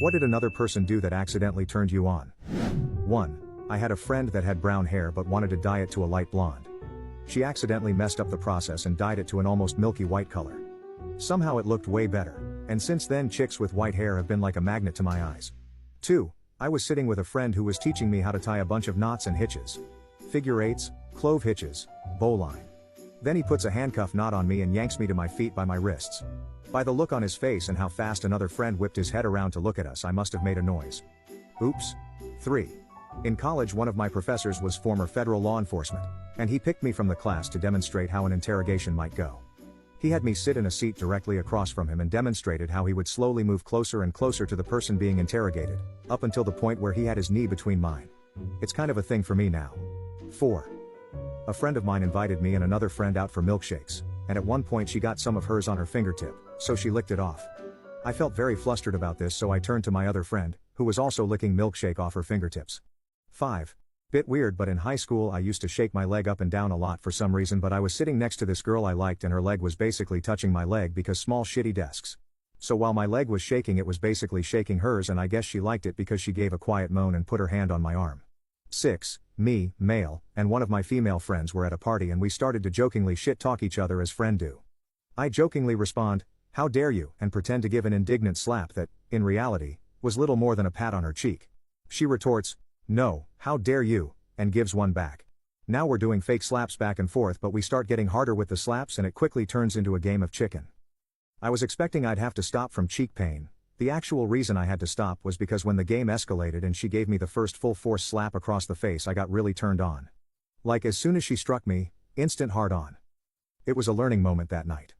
What did another person do that accidentally turned you on? 1. I had a friend that had brown hair but wanted to dye it to a light blonde. She accidentally messed up the process and dyed it to an almost milky white color. Somehow it looked way better, and since then chicks with white hair have been like a magnet to my eyes. 2. I was sitting with a friend who was teaching me how to tie a bunch of knots and hitches. Figure eights, clove hitches, bowline. Then he puts a handcuff knot on me and yanks me to my feet by my wrists. By the look on his face and how fast another friend whipped his head around to look at us, I must have made a noise. Oops. 3. In college, one of my professors was former federal law enforcement, and he picked me from the class to demonstrate how an interrogation might go. He had me sit in a seat directly across from him and demonstrated how he would slowly move closer and closer to the person being interrogated, up until the point where he had his knee between mine. It's kind of a thing for me now. 4. A friend of mine invited me and another friend out for milkshakes, and at one point she got some of hers on her fingertip, so she licked it off. I felt very flustered about this, so I turned to my other friend, who was also licking milkshake off her fingertips. 5. Bit weird, but in high school I used to shake my leg up and down a lot for some reason, but I was sitting next to this girl I liked and her leg was basically touching my leg because small shitty desks. So while my leg was shaking, it was basically shaking hers, and I guess she liked it because she gave a quiet moan and put her hand on my arm. 6. Me, male, and one of my female friends were at a party and we started to jokingly shit-talk each other as friends do. I jokingly respond, "How dare you," and pretend to give an indignant slap that, in reality, was little more than a pat on her cheek. She retorts, "No, how dare you," and gives one back. Now we're doing fake slaps back and forth, but we start getting harder with the slaps and it quickly turns into a game of chicken. I was expecting I'd have to stop from cheek pain. The actual reason I had to stop was because when the game escalated and she gave me the first full force slap across the face, I got really turned on. Like as soon as she struck me, instant hard on. It was a learning moment that night.